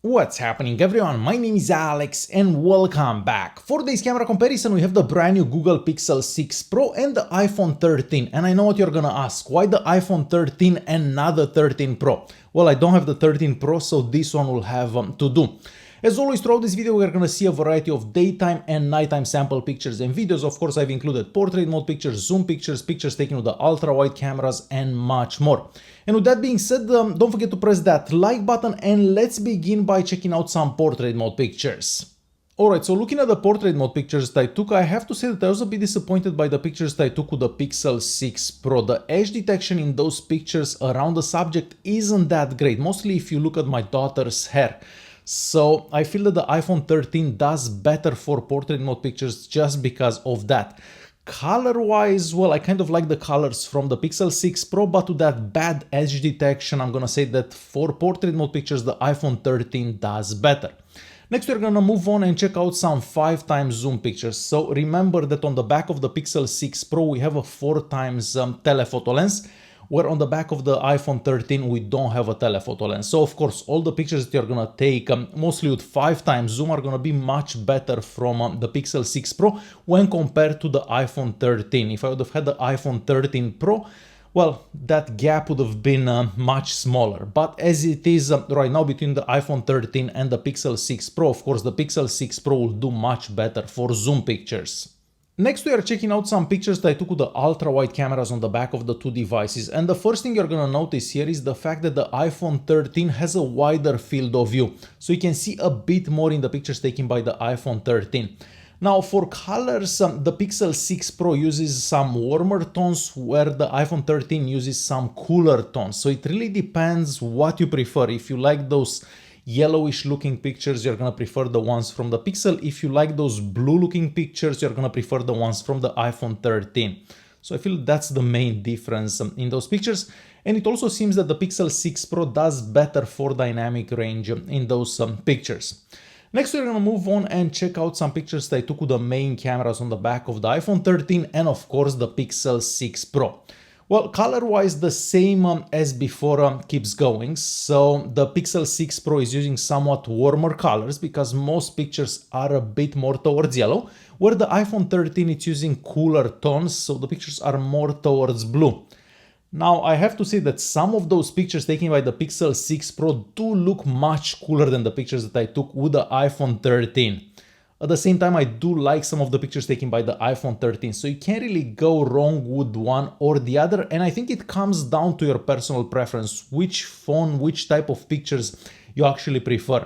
What's happening everyone, my name is Alex and welcome back. For today's camera comparison we have the brand new Google Pixel 6 Pro and the iPhone 13, and I know what you're gonna ask, why the iPhone 13 and not the 13 Pro? Well, I don't have the 13 Pro, so this one will have to do. As always, throughout this video we're gonna see a variety of daytime and nighttime sample pictures and videos. Of course, I've included portrait mode pictures, zoom pictures, pictures taken with the ultra-wide cameras and much more. And with that being said, don't forget to press that like button and let's begin by checking out some portrait mode pictures. Alright, so looking at the portrait mode pictures that I took, I have to say that I was a bit disappointed by the pictures that I took with the Pixel 6 Pro. The edge detection in those pictures around the subject isn't that great, mostly if you look at my daughter's hair. So I feel that the iPhone 13 does better for portrait mode pictures just because of that. Color-wise, well, I kind of like the colors from the Pixel 6 Pro, but to that bad edge detection, I'm gonna say that for portrait mode pictures, the iPhone 13 does better. Next, we're gonna move on and check out some 5x zoom pictures. So remember that on the back of the Pixel 6 Pro, we have a 4x telephoto lens, where on the back of the iPhone 13 we don't have a telephoto lens. So of course all the pictures that you're gonna take mostly with 5x zoom are gonna be much better from the Pixel 6 Pro when compared to the iPhone 13. If I would have had the iPhone 13 Pro, well, that gap would have been much smaller. But as it is right now between the iPhone 13 and the Pixel 6 Pro, of course the Pixel 6 Pro will do much better for zoom pictures. Next, we are checking out some pictures that I took with the ultra-wide cameras on the back of the two devices, and the first thing you're gonna notice here is the fact that the iPhone 13 has a wider field of view, so you can see a bit more in the pictures taken by the iPhone 13. Now, for colors, the Pixel 6 Pro uses some warmer tones, where the iPhone 13 uses some cooler tones, so it really depends what you prefer. If you like those yellowish looking pictures, you're gonna prefer the ones from the Pixel. If you like those blue looking pictures, you're gonna prefer the ones from the iPhone 13. So I feel that's the main difference in those pictures. And it also seems that the Pixel 6 Pro does better for dynamic range in those pictures. Next, we're gonna move on and check out some pictures that I took with the main cameras on the back of the iPhone 13 and of course the Pixel 6 Pro. Well, color-wise, the same as before keeps going. So the Pixel 6 Pro is using somewhat warmer colors because most pictures are a bit more towards yellow, where the iPhone 13 is using cooler tones, so the pictures are more towards blue. Now, I have to say that some of those pictures taken by the Pixel 6 Pro do look much cooler than the pictures that I took with the iPhone 13. At the same time, I do like some of the pictures taken by the iPhone 13, so you can't really go wrong with one or the other, and I think it comes down to your personal preference, which phone, which type of pictures you actually prefer.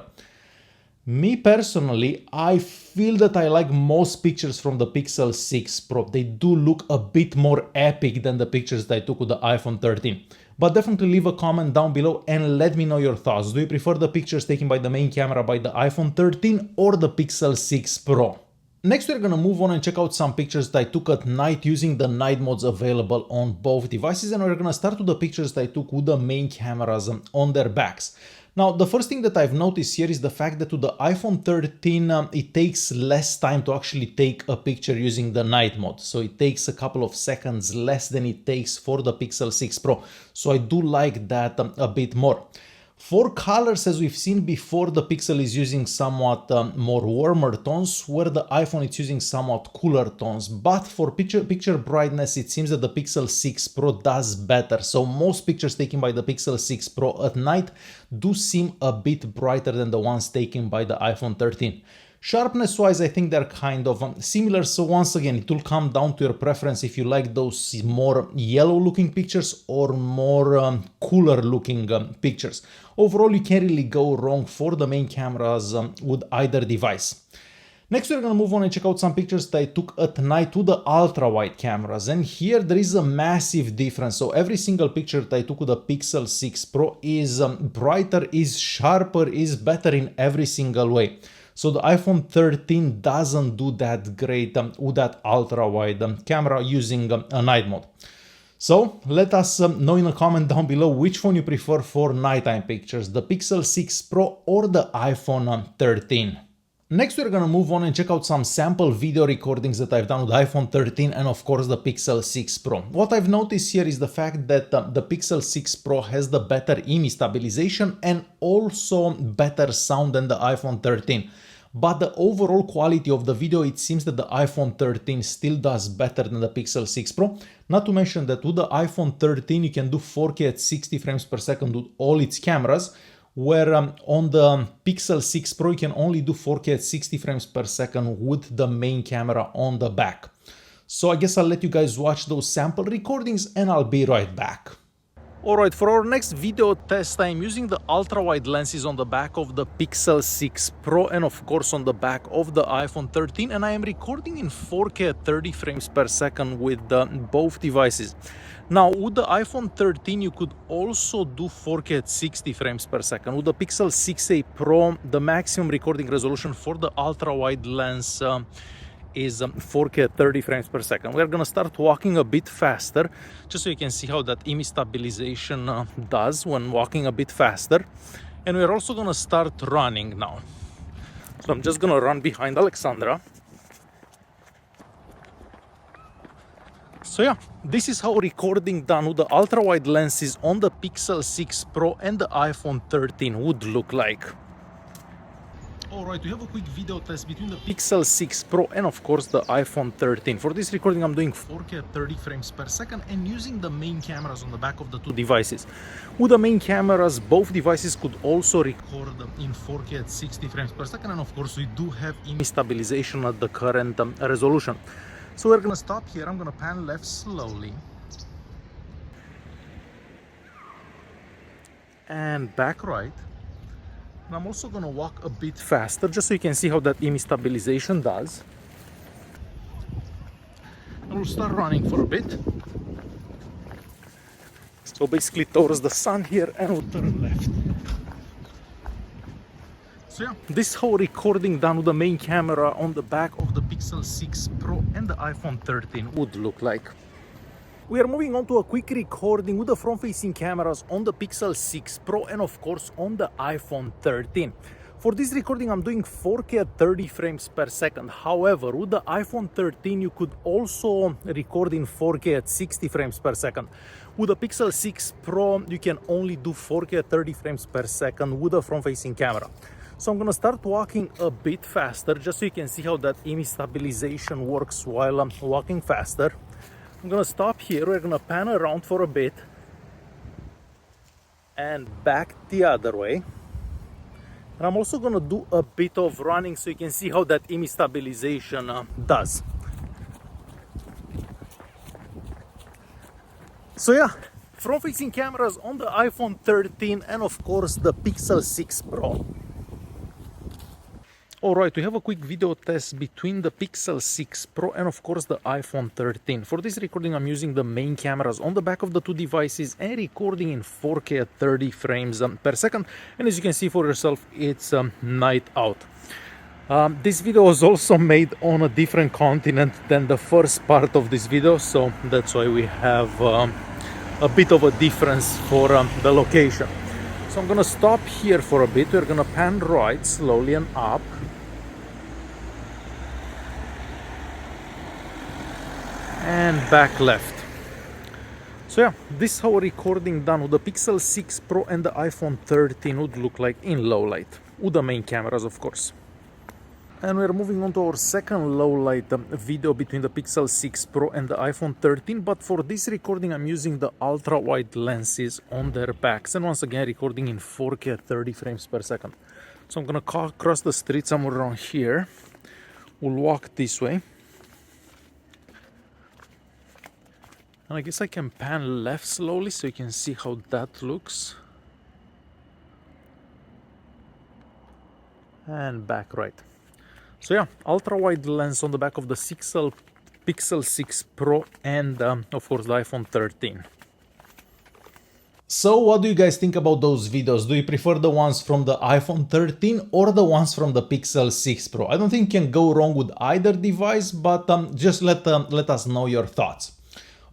Me personally, I feel that I like most pictures from the Pixel 6 Pro. They do look a bit more epic than the pictures that I took with the iPhone 13. But definitely leave a comment down below and let me know your thoughts. Do you prefer the pictures taken by the main camera by the iPhone 13 or the Pixel 6 Pro? Next, we're gonna move on and check out some pictures that I took at night using the night modes available on both devices, and we're gonna start with the pictures that I took with the main cameras on their backs. Now, the first thing that I've noticed here is the fact that with the iPhone 13, it takes less time to actually take a picture using the night mode. So it takes a couple of seconds less than it takes for the Pixel 6 Pro. So I do like that a bit more. For colors, as we've seen before, the Pixel is using somewhat more warmer tones, where the iPhone is using somewhat cooler tones. But for picture brightness, it seems that the Pixel 6 Pro does better. So most pictures taken by the Pixel 6 Pro at night do seem a bit brighter than the ones taken by the iPhone 13. Sharpness-wise, I think they're kind of similar, so once again, it will come down to your preference if you like those more yellow-looking pictures or more cooler-looking pictures. Overall, you can't really go wrong for the main cameras with either device. Next, we're gonna move on and check out some pictures that I took at night with the ultra-wide cameras, and here there is a massive difference. So every single picture that I took with the Pixel 6 Pro is brighter, is sharper, is better in every single way. So the iPhone 13 doesn't do that great with that ultra-wide camera using a night mode. So let us know in a comment down below which phone you prefer for nighttime pictures, the Pixel 6 Pro or the iPhone 13. Next, we're gonna move on and check out some sample video recordings that I've done with the iPhone 13 and of course the Pixel 6 Pro. What I've noticed here is the fact that the Pixel 6 Pro has the better image stabilization and also better sound than the iPhone 13. But the overall quality of the video, it seems that the iPhone 13 still does better than the Pixel 6 Pro. Not to mention that with the iPhone 13 you can do 4K at 60 frames per second with all its cameras, where on the Pixel 6 Pro you can only do 4K at 60 frames per second with the main camera on the back. So I guess I'll let you guys watch those sample recordings and I'll be right back. Alright, for our next video test, I'm using the ultra-wide lenses on the back of the Pixel 6 Pro and of course on the back of the iPhone 13, and I am recording in 4K at 30 frames per second with both devices. Now, with the iPhone 13, you could also do 4K at 60 frames per second. With the Pixel 6a Pro, the maximum recording resolution for the ultra-wide lens is 4K at 30 frames per second. We're gonna start walking a bit faster, just so you can see how that image stabilization does when walking a bit faster. And we're also gonna start running now. So I'm just gonna run behind Alexandra. So yeah, this is how recording done with the ultra-wide lenses on the Pixel 6 Pro and the iPhone 13 would look like. Alright, we have a quick video test between the Pixel 6 Pro and of course the iPhone 13. For this recording I'm doing 4K at 30 frames per second and using the main cameras on the back of the two devices. With the main cameras, both devices could also record in 4K at 60 frames per second, and of course we do have image stabilization at the current resolution. So we're gonna stop here, I'm gonna pan left slowly. And back right. And I'm also gonna walk a bit faster, just so you can see how that image stabilization does. And we'll start running for a bit. So basically towards the sun here, and we'll turn left. So yeah, this is how recording done with the main camera on the back of the Pixel 6 Pro and the iPhone 13 would look like. We are moving on to a quick recording with the front-facing cameras on the Pixel 6 Pro and of course on the iPhone 13. For this recording I'm doing 4K at 30 frames per second. However, with the iPhone 13 you could also record in 4K at 60 frames per second. With the Pixel 6 Pro you can only do 4K at 30 frames per second with the front-facing camera. So I'm gonna start walking a bit faster, just so you can see how that image stabilization works while I'm walking faster. I'm gonna stop here, we're gonna pan around for a bit and back the other way. And I'm also gonna do a bit of running so you can see how that image stabilization does. So yeah, front-facing cameras on the iPhone 13 and of course the Pixel 6 Pro. Alright, we have a quick video test between the Pixel 6 Pro and of course the iPhone 13. For this recording I'm using the main cameras on the back of the two devices and recording in 4K at 30 frames per second. And as you can see for yourself, it's night out. This video was also made on a different continent than the first part of this video, so that's why we have a bit of a difference for the location. So I'm gonna stop here for a bit, we're gonna pan right slowly and up. And back left. So yeah, this is how a recording done with the Pixel 6 Pro and the iPhone 13 would look like in low light, with the main cameras of course. And we're moving on to our second low light video between the Pixel 6 Pro and the iPhone 13, but for this recording I'm using the ultra wide lenses on their backs, and once again recording in 4K at 30 frames per second. So I'm gonna cross the street somewhere around here. We'll walk this way. And I guess I can pan left slowly so you can see how that looks. And back right. So yeah, ultra-wide lens on the back of the Pixel 6 Pro and of course the iPhone 13. So what do you guys think about those videos? Do you prefer the ones from the iPhone 13 or the ones from the Pixel 6 Pro? I don't think you can go wrong with either device, but just let us know your thoughts.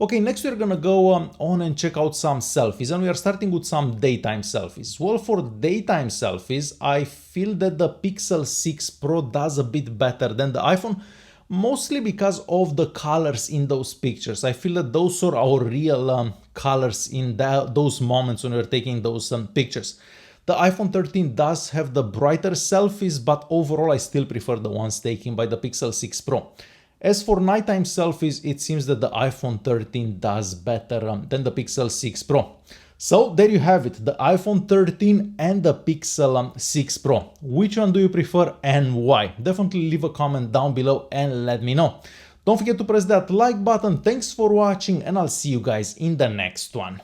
Okay, next we're gonna go on and check out some selfies, and we are starting with some daytime selfies. Well, for daytime selfies, I feel that the Pixel 6 Pro does a bit better than the iPhone, mostly because of the colors in those pictures. I feel that those are our real colors in those moments when we're taking those pictures. The iPhone 13 does have the brighter selfies, but overall I still prefer the ones taken by the Pixel 6 Pro. As for nighttime selfies, it seems that the iPhone 13 does better than the Pixel 6 Pro. So there you have it, the iPhone 13 and the Pixel 6 Pro. Which one do you prefer and why? Definitely leave a comment down below and let me know. Don't forget to press that like button. Thanks for watching, and I'll see you guys in the next one.